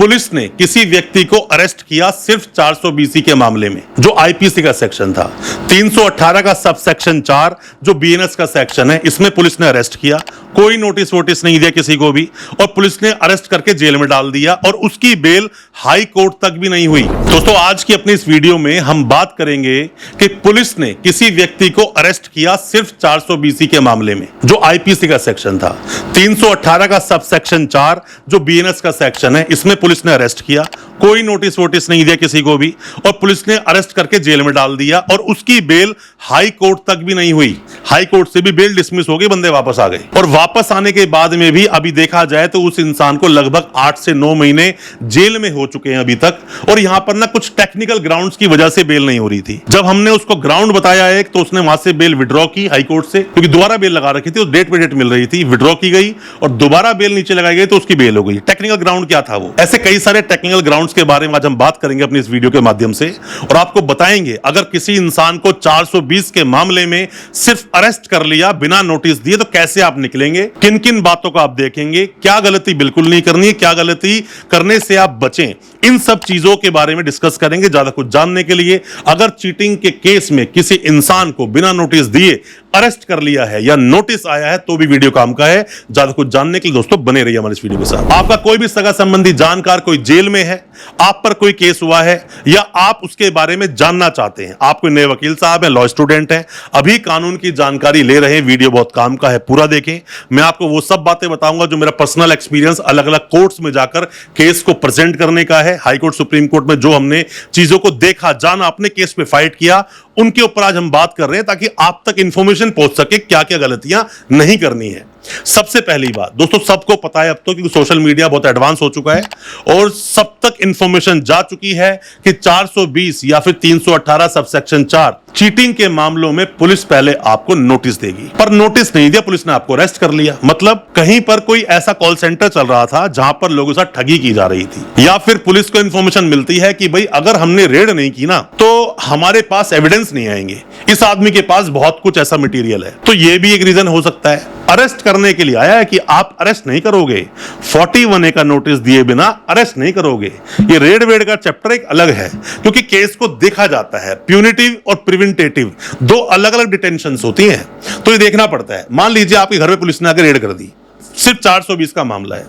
Police ने किसी व्यक्ति को अरेस्ट किया सिर्फ 420 के मामले में, जो आईपीसी का सेक्शन था। 318 का सब सेक्शन 4 जो बीएनएस का सेक्शन है, इसमें पुलिस ने अरेस्ट किया। कोई नोटिस वोटिस नहीं दिया किसी को भी, और पुलिस ने अरेस्ट करके जेल में डाल दिया, और उसकी बेल हाई कोर्ट तक भी नहीं हुई। दोस्तों, आज की अपनी इस वीडियो में हम बात करेंगे कि पुलिस ने किसी व्यक्ति को अरेस्ट किया सिर्फ 420 के मामले में, जो आईपीसी का सेक्शन था। 318 का सब सेक्शन 4 जो बीएनएस का सेक्शन है, इसमें पुलिस ने अरेस्ट किया। कोई नोटिस वोटिस नहीं दिया किसी को भी, और पुलिस ने अरेस्ट करके जेल में डाल दिया, और उसकी बेल हाई कोर्ट तक भी नहीं हुई। हाई कोर्ट से भी बेल डिसमिस हो गई, बंदे वापस आ गए। और वापस आने के बाद में भी अभी देखा जाए तो उस इंसान को लगभग 8 से 9 महीने जेल में हो चुके हैं अभी तक। और यहां पर ना कुछ टेक्निकल ग्राउंड्स की वजह से बेल नहीं हो रही थी। जब हमने उसको ग्राउंड बताया एक, तो उसने वहां से बेल विड्रॉ की हाई कोर्ट से, क्योंकि दोबारा बेल लगा रखी थी, उस डेट पे डेट मिल रही थी, विड्रॉ की गई और दोबारा बेल नीचे लगाई गई, तो उसकी बेल हो गई। टेक्निकल ग्राउंड क्या था वो? ऐसे कई सारे टेक्निकल ग्राउंड्स के बारे में आज हम बात करेंगे अपनी इस वीडियो के माध्यम से, और आपको बताएंगे अगर किसी इंसान को 420 के मामले में सिर्फ अरेस्ट कर लिया बिना नोटिस दिए, तो कैसे आप निकलेंगे, किन किन बातों को आप देखेंगे, क्या गलती बिल्कुल नहीं करनी है, क्या गलती करने से आप बचें, इन सब चीजों के बारे में डिस्कस करेंगे। ज्यादा कुछ जानने के लिए, अगर चीटिंग के केस में किसी इंसान को बिना नोटिस दिए अरेस्ट कर लिया है या नोटिस आया है, तो भी वीडियो काम का है। ज्यादा कुछ जानने के लिए दोस्तों बने रहिए हमारे इस वीडियो के साथ। आपका कोई भी सगा संबंधी जानकार कोई जेल में है, आप पर कोई केस हुआ है, या आप उसके बारे में जानना चाहते हैं, आप कोई नए वकील साहब हैं, लॉ स्टूडेंट हैं, अभी कानून की जानकारी ले रहे हैं, वीडियो बहुत काम का है, पूरा देखें। मैं आपको वो सब बातें बताऊंगा जो मेरा पर्सनल एक्सपीरियंस अलग अलग कोर्ट्स में जाकर केस को प्रेजेंट करने का है। हाई कोर्ट, सुप्रीम कोर्ट में जो हमने चीजों को देखा, जाना, अपने केस पे फाइट किया, उनके ऊपर आज हम बात कर रहे हैं, ताकि आप तक इंफॉर्मेशन पहुंच सके क्या क्या गलतियां नहीं करनी है। सबसे पहली बात दोस्तों, सबको पता है अब तो, क्योंकि सोशल मीडिया बहुत एडवांस हो चुका है और सब तक इंफॉर्मेशन जा चुकी है कि 420 या फिर 318 सब सेक्शन 4 चीटिंग के मामलों में पुलिस पहले आपको नोटिस देगी। पर नोटिस नहीं दिया, पुलिस ने आपको अरेस्ट कर लिया। मतलब कहीं पर कोई ऐसा कॉल सेंटर चल रहा था जहां पर लोगों के साथ ठगी की जा रही थी, या फिर पुलिस को इंफॉर्मेशन मिलती है कि भाई अगर हमने रेड नहीं की ना, तो हमारे पास एविडेंस नहीं आएंगे, इस आदमी के पास बहुत कुछ ऐसा मटेरियल है। तो यह भी एक रीजन हो सकता है। अरेस्ट करने के लिए आया है कि आप अरेस्ट नहीं करोगे, 41A का नोटिस दिए बिना अरेस्ट नहीं करोगे। ये रेड वेड का चैप्टर एक अलग है, क्योंकि केस को देखा जाता है। प्यूनिटिव और प्रिवेंटेटिव दो अलग अलग डिटेंशंस होती हैं, तो ये देखना पड़ता है। मान लीजिए आपके घर पे पुलिस ने आकर रेड कर दी, सिर्फ 420 का मामला है,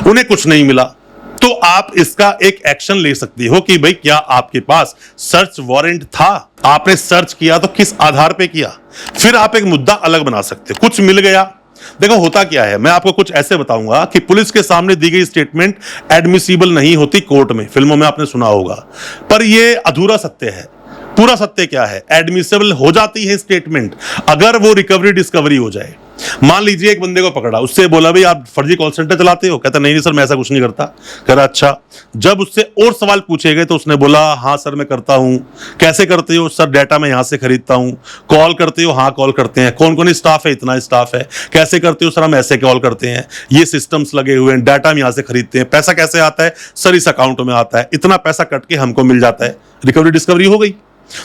उन्हें कुछ नहीं मिला, तो आप इसका एक एक्शन ले सकती हो कि भाई क्या आपके पास सर्च वारंट था, आपने सर्च किया तो किस आधार पे किया। फिर आप एक मुद्दा अलग बना सकते हो। कुछ मिल गया, देखो होता क्या है, मैं आपको कुछ ऐसे बताऊंगा कि पुलिस के सामने दी गई स्टेटमेंट एडमिसिबल नहीं होती कोर्ट में, फिल्मों में आपने सुना होगा, पर यह अधूरा सत्य है। पूरा सत्य क्या है? एडमिसिबल हो जाती है स्टेटमेंट अगर वो रिकवरी डिस्कवरी हो जाए। मान लीजिए एक बंदे को पकड़ा, उससे बोला भाई आप फर्जी कॉल सेंटर चलाते हो, कहता नहीं सर मैं ऐसा कुछ नहीं करता। कह रहा अच्छा। जब उससे और सवाल पूछे गए तो उसने बोला हाँ सर मैं करता हूं। कैसे करते हो? सर डाटा मैं यहां से खरीदता हूं। कॉल करते हो? हाँ कॉल करते हैं। कौन कौन स्टाफ है? इतना स्टाफ है। कैसे करते हो? सर हम ऐसे कॉल करते हैं, ये सिस्टम्स लगे हुए हैं, डाटा हम यहां से खरीदते हैं। पैसा कैसे आता है? सर इस अकाउंट में आता है, इतना पैसा कट के हमको मिल जाता है। रिकवरी डिस्कवरी हो गई।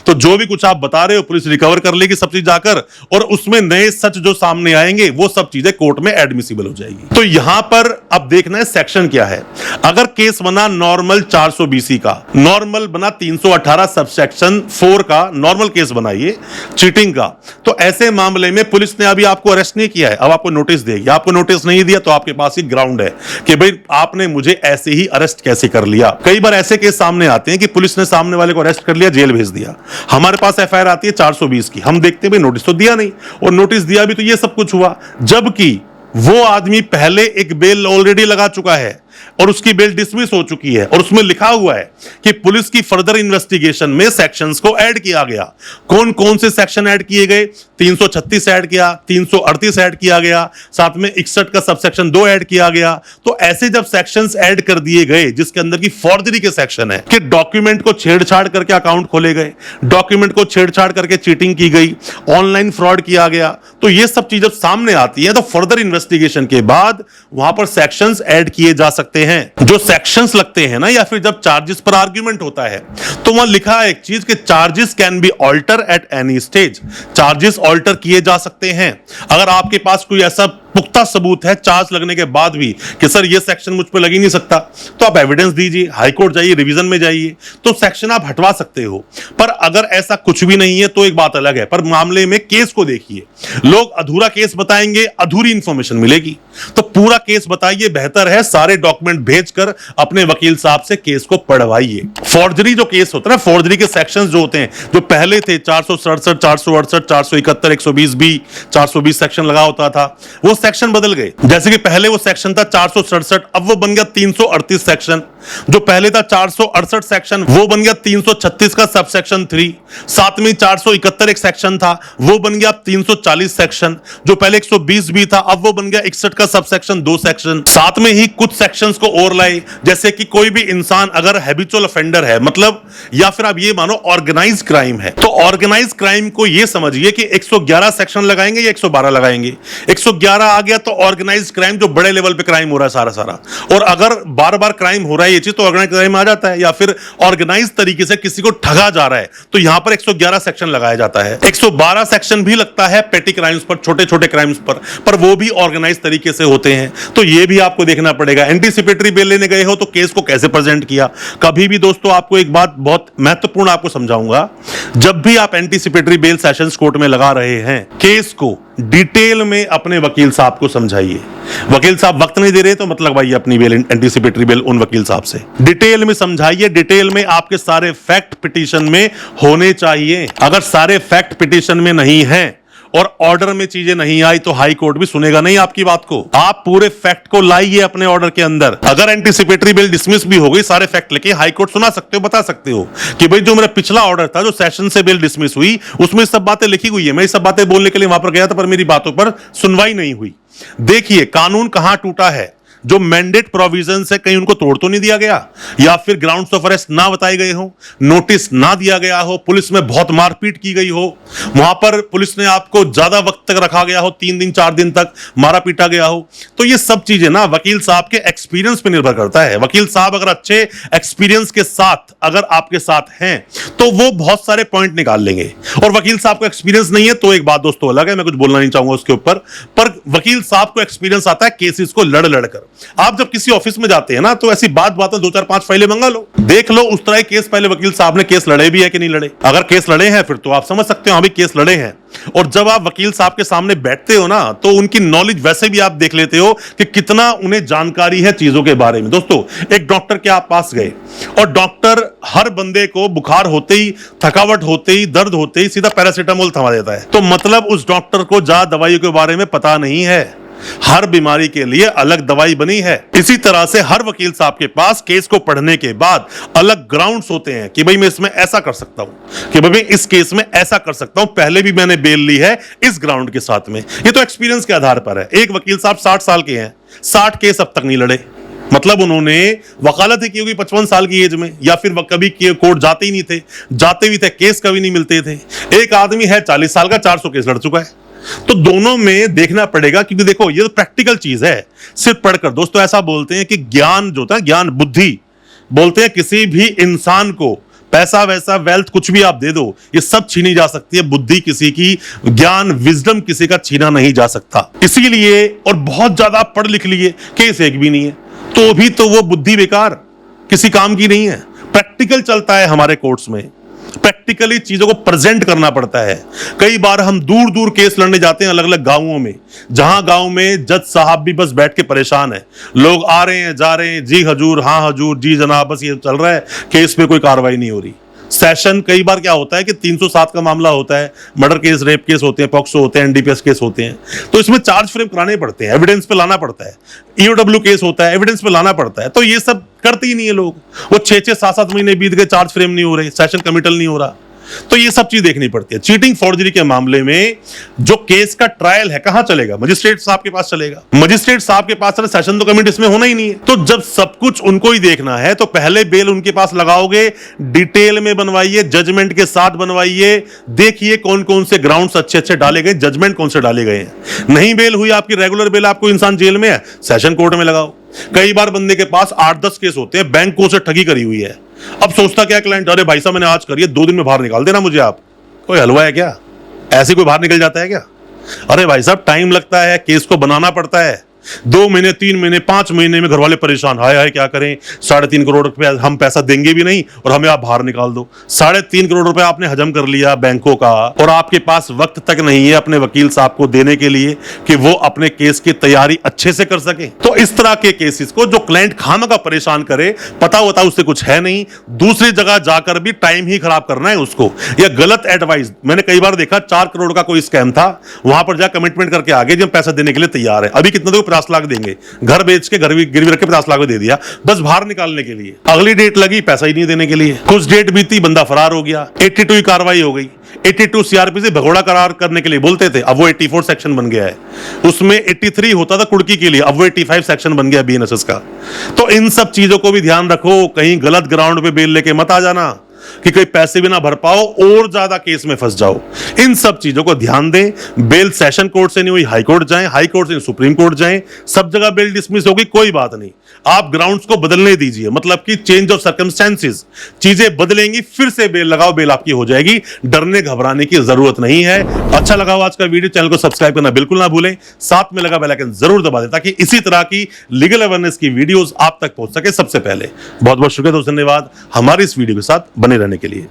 तो जो भी कुछ आप बता रहे हो पुलिस रिकवर कर लेगी सब चीज जाकर, और उसमें नए सच जो सामने आएंगे वो सब चीजें कोर्ट में एडमिसिबल हो जाएगी। तो यहां पर अब देखना है सेक्शन क्या है। अगर केस बना नॉर्मल 420 का, नॉर्मल बना 318 सबसेक्शन 4 का, नॉर्मल केस बनाइए चीटिंग का, तो ऐसे मामले में पुलिस ने अभी आपको अरेस्ट नहीं किया है, अब आपको नोटिस देगी। आपको नोटिस नहीं दिया तो आपके पास ही ग्राउंड है कि भाई आपने मुझे ऐसे ही अरेस्ट कैसे कर लिया। कई बार ऐसे केस सामने आते हैं कि पुलिस ने सामने वाले को अरेस्ट कर लिया, जेल भेज दिया। हमारे पास एफआईआर आती है 420 की, हम देखते हैं नोटिस तो दिया नहीं, और नोटिस दिया भी तो ये सब कुछ हुआ, जबकि वो आदमी पहले एक बेल ऑलरेडी लगा चुका है और उसकी बेल डिसमिस हो चुकी है, और उसमें लिखा हुआ है कि पुलिस की फर्दर इन्वेस्टिगेशन में सेक्शंस को ऐड किया गया। कौन कौन से सेक्शन ऐड किए गए? 336 ऐड किया, 338 ऐड किया गया, साथ में 61 का सबसेक्शन 2 ऐड किया गया। तो ऐसे जब सेक्शंस ऐड कर दिए गए जिसके अंदर की फॉर्जरी के सेक्शन है, कि डॉक्यूमेंट को छेड़छाड़ करके अकाउंट खोले गए, डॉक्यूमेंट को छेड़छाड़ करके चीटिंग की गई, ऑनलाइन फ्रॉड किया गया, तो ये सब चीज जब सामने आती है तो फर्दर इन्वेस्टिगेशन के बाद वहां पर सेक्शंस ऐड किए जा सकते हैं। जो सेक्शंस लगते हैं ना, या फिर जब चार्जेस पर आर्ग्यूमेंट होता है, तो वहां लिखा है एक चीज कि charges can be alter at any stage. Charges alter किए जा सकते हैं। अगर आपके पास कोई ऐसा पुख्ता सबूत है चार्ज लगने के बाद भी कि सर ये सेक्शन मुझ पे लग ही नहीं सकता, तो आप एविडेंस दीजिए, हाईकोर्ट जाइए, रिवीजन में जाइए, तो सेक्शन आप हटवा सकते हो। पर अगर ऐसा कुछ भी नहीं है तो एक बात अलग है। पर मामले में केस को देखिए, लोग अधूरा केस बताएंगे, अधूरी इंफॉर्मेशन मिलेगी। तो पूरा केस बताइए, बेहतर है सारे डॉक्यूमेंट भेजकर अपने वकील साहब से केस को पढ़वाइए। फॉर्जरी जो केस होता है ना, फॉर्जरी के सेक्शंस जो होते हैं, जो पहले थे 467, 468, 471, 120B, 420 सेक्शन लगा होता था, वो सेक्शन बदल गए। जैसे कि पहले वो सेक्शन था 467, अब वो बन गया 338 सेक्शन। जो पहले था 468 सेक्शन, वो बन गया 336 का सब सेक्शन 3। साथ में 471 एक सेक्शन था, वो बन गया 340 सेक्शन। जो पहले 120B था, अब वो बन गया 61 का सब सेक्शन 2 सेक्शन। साथ में ही कुछ सेक्शंस को और लाए, जैसे कि कोई भी इंसान अगर हैबिचुअल ऑफेंडर है, मतलब या फिर आप ये मानो ऑर्गेनाइज क्राइम है, तो ऑर्गेनाइज क्राइम को ये समझिए कि 111 सेक्शन लगाएंगे या 112 लगाएंगे। 111 आ गया तो ऑर्गेनाइज क्राइम, जो बड़े लेवल पे क्राइम हो रहा है सारा। और अगर बार बार क्राइम हो रहा है ये चीज, तो ऑर्गेनाइज क्राइम आ जाता है। या फिर ऑर्गेनाइज तरीके से किसी को ठगा जा रहा है, तो यहां पर 111 सेक्शन लगाया जाता है। 112 सेक्शन भी लगता है पेटी क्राइम्स पर, छोटे छोटे क्राइम्स पर वो भी ऑर्गेनाइज तरीके से होते हैं। तो ये भी आपको देखना पड़ेगा। एंटीसिपेटरी बेल लेने गए हो तो केस को कैसे प्रेजेंट किया। कभी भी दोस्तों आपको एक बात बहुत महत्वपूर्ण आपको समझाऊंगा, जब भी आप एंटीसिपेटरी बेल सेशंस कोर्ट में लगा रहे हैं, केस को डिटेल में अपने वकील साहब को समझाइए। वकील साहब वक्त नहीं दे रहे तो मतलब लगवाइए अपनी बेल, एंटीसिपेटरी बेल उन वकील साहब से। डिटेल में समझाइए, डिटेल में आपके सारे फैक्ट पिटीशन में होने चाहिए। अगर सारे फैक्ट पिटीशन में नहीं है और ऑर्डर में चीजें नहीं आई तो हाई कोर्ट भी सुनेगा नहीं आपकी बात को। आप पूरे फैक्ट को लाइए अपने ऑर्डर के अंदर। अगर एंटीसिपेटरी बेल डिसमिस भी हो गई, सारे फैक्ट लेके हाई कोर्ट सुना सकते हो, बता सकते हो कि भाई जो मेरा पिछला ऑर्डर था, जो सेशन से बेल डिसमिस हुई, उसमें सब बातें लिखी हुई है। मैं सब बातें बोलने के लिए वहां पर गया था, पर मेरी बातों पर सुनवाई नहीं हुई। देखिए कानून कहां टूटा है। जो मैंडेट प्रोविजन है, कहीं उनको तोड़ तो नहीं दिया गया, या फिर ग्राउंड्स ऑफ अरेस्ट ना बताए गए हो, नोटिस ना दिया गया हो, पुलिस में बहुत मारपीट की गई हो, वहां पर पुलिस ने आपको ज्यादा वक्त तक रखा गया हो, 3 दिन 4 दिन तक मारा पीटा गया हो। तो ये सब चीजें ना वकील साहब के एक्सपीरियंस पे निर्भर करता है। वकील साहब अगर अच्छे एक्सपीरियंस के साथ अगर आपके साथ हैं तो वो बहुत सारे पॉइंट निकाल लेंगे। और वकील साहब को एक्सपीरियंस नहीं है तो एक बात दोस्तों अलग है, मैं कुछ बोलना नहीं चाहूंगा उसके ऊपर। पर वकील साहब को एक्सपीरियंस आता है केसेस को लड़ लड़कर। आप जब किसी ऑफिस में जाते हैं ना, तो ऐसी बात में 2-4-5 फाइलें मंगा लो, देख लो उस तरह केस पहले वकील साहब ने केस लड़े भी है कि नहीं लड़े। अगर केस लड़े हैं फिर तो आप समझ सकते हो हाँ भी केस लड़े हैं। और जब आप वकील साहब के सामने बैठते हो ना, तो उनकी नॉलेज वैसे भी आप देख लेते हो कि कितना उन्हें जानकारी है चीजों के बारे में। दोस्तों एक डॉक्टर के आप पास गए और डॉक्टर हर बंदे को बुखार होते ही, थकावट होते ही, दर्द होते ही सीधा पैरासीटामोल थमा देता है, तो मतलब उस डॉक्टर को ज्यादा दवाइयों के बारे में पता नहीं है। हर बीमारी के लिए अलग दवाई बनी है। इसी तरह से हर वकील साहब के पास केस को पढ़ने के बाद अलग ग्राउंड्स होते हैं कि भाई मैं इसमें ऐसा कर सकता हूं, कि भाई मैं इस केस में ऐसा कर सकता हूं, पहले भी मैंने बेल ली है इस ग्राउंड के साथ में। ये तो एक्सपीरियंस के आधार पर है। एक वकील साहब 60 साल के हैं, 60 केस अब तक नहीं लड़े, मतलब उन्होंने वकालत ही की होगी 55 साल की एज में, या फिर कभी कोर्ट जाते ही नहीं थे, जाते भी थे केस कभी नहीं मिलते थे। एक आदमी है 40 साल का, 400 केस लड़ चुका है। तो दोनों में देखना पड़ेगा, क्योंकि देखो ये तो प्रैक्टिकल चीज है। सिर्फ पढ़कर दोस्तों ऐसा बोलते हैं कि ज्ञान जो होता है, ज्ञान बुद्धि बोलते हैं, किसी भी इंसान को पैसा वैसा वेल्थ कुछ भी आप दे दो, ये सब छीनी जा सकती है, बुद्धि किसी की, ज्ञान विजडम किसी का छीना नहीं जा सकता। इसीलिए और बहुत ज्यादा पढ़ लिख लिए, केस एक भी नहीं है, तो भी तो वो बुद्धि बेकार, किसी काम की नहीं है। प्रैक्टिकल चलता है हमारे कोर्ट्स में, प्रैक्टिकली चीजों को प्रेजेंट करना पड़ता है। कई बार हम दूर दूर केस लड़ने जाते हैं अलग अलग गांवों में, जहां गांव में जज साहब भी बस बैठ के परेशान है, लोग आ रहे हैं जा रहे हैं, जी हजूर, हाँ हजूर, जी जनाब, बस ये चल रहा है, केस पे कोई कार्रवाई नहीं हो रही। सेशन कई बार क्या होता है कि 307 का मामला होता है, मर्डर केस, रेप केस होते हैं, पॉक्सो होते हैं, एनडीपीएस केस होते हैं, तो इसमें चार्ज फ्रेम कराने पड़ते हैं, एविडेंस पे लाना पड़ता है। ईओडब्ल्यू केस होता है, एविडेंस पे लाना पड़ता है, तो ये सब करते ही नहीं है लोग। वो 6-6, 7-7 महीने बीत गए, चार्ज फ्रेम नहीं हो रहे, सेशन कमिटल नहीं हो रहा। तो ये सब चीज देखनी पड़ती है। चीटिंग फॉर्जरी के मामले में जो केस का ट्रायल है कहां चलेगा? मजिस्ट्रेट साहब के पास चलेगा। मजिस्ट्रेट साहब के पास चले, सेशन तो कमिटी इसमें होना ही नहीं है। तो जब सब कुछ उनको ही देखना है तो पहले बेल उनके पास लगाओगे, डिटेल में बनवाइए, जजमेंट के साथ बनवाइए, देखिए कौन कौन से ग्राउंड्स अच्छे अच्छे डाले गए, जजमेंट कौन से डाले गए हैं। नहीं बेल हुई आपकी, रेगुलर बेल, आपको इंसान जेल में है, सेशन कोर्ट में लगाओ। कई बार बंदे के पास 8-10 केस होते हैं, बैंकों से ठगी करी हुई है। अब सोचता क्या क्लाइंट, अरे भाई साहब मैंने आज करी है, 2 दिन में बाहर निकाल देना मुझे आप। कोई हलवा है क्या? ऐसे कोई बाहर निकल जाता है क्या? अरे भाई साहब, टाइम लगता है, केस को बनाना पड़ता है। 2 महीने, 3 महीने, 5 महीने में घर वाले परेशान, हाय हाय क्या करें, 3.5 करोड़ रुपया हम पैसा देंगे भी नहीं और हमें आप बाहर निकाल दो। 3.5 करोड़ रुपया आपने हजम कर लिया बैंकों का, और आपके पास वक्त तक नहीं है अपने वकील साहब को देने के लिए कि वो अपने केस की तैयारी अच्छे से कर सके। तो इस तरह के केसेस को जो क्लाइंट खामा का परेशान करे, पता होता उससे कुछ है नहीं, दूसरी जगह जाकर भी टाइम ही खराब करना है उसको, या गलत एडवाइस। मैंने कई बार देखा 4 करोड़ का कोई स्कैम था, वहां पर जा कमिटमेंट करके आगे जो पैसा देने के लिए तैयार है, अभी कितना दो, 50 लाख देंगे, घर बेच के, घर गिरवी रख के 50 लाख दे दिया, बस बाहर निकालने के लिए। अगली डेट लगी, पैसा ही नहीं देने के लिए, कुछ डेट बीती, बंदा फरार हो गया, 82 की कार्रवाई हो गई। 82 सीआरपी से भगोड़ा करार करने के लिए बोलते थे, अब वो 84 सेक्शन बन गया है। उसमें 83 होता था कुड़की के लिए, अब वो 85 सेक्शन बन गया बीएनएसएस का। तो इन सब चीजों को भी ध्यान रखो, कहीं गलत ग्राउंड पे बेल लेके मत आ जाना कि कोई पैसे भी ना भर पाओ और ज्यादा केस में फंस जाओ। इन सब चीजों को ध्यान दें। बेल सेशन कोर्ट से नहीं हुई, हाई कोर्ट जाएं, हाई कोर्ट से सुप्रीम कोर्ट जाएं, सब जगह बेल डिसमिस होगी, कोई बात नहीं, आप ग्राउंड्स को बदलने दीजिए, मतलब कि चेंज ऑफ सर्कमस्टेंसेस, चीजें बदलेंगी, फिर से बेल लगाओ, बेल आपकी हो जाएगी, डरने घबराने की जरूरत नहीं है। अच्छा लगा हो आज का वीडियो, चैनल को सब्सक्राइब करना बिल्कुल ना भूलें, साथ में लगा बेल आइकन जरूर दबा दें ताकि इसी तरह की लीगल अवेयरनेस की वीडियोस आप तक पहुंच सके सबसे पहले। बहुत बहुत शुक्रिया दोस्तों, धन्यवाद हमारी इस वीडियो के साथ बने रहने के लिए।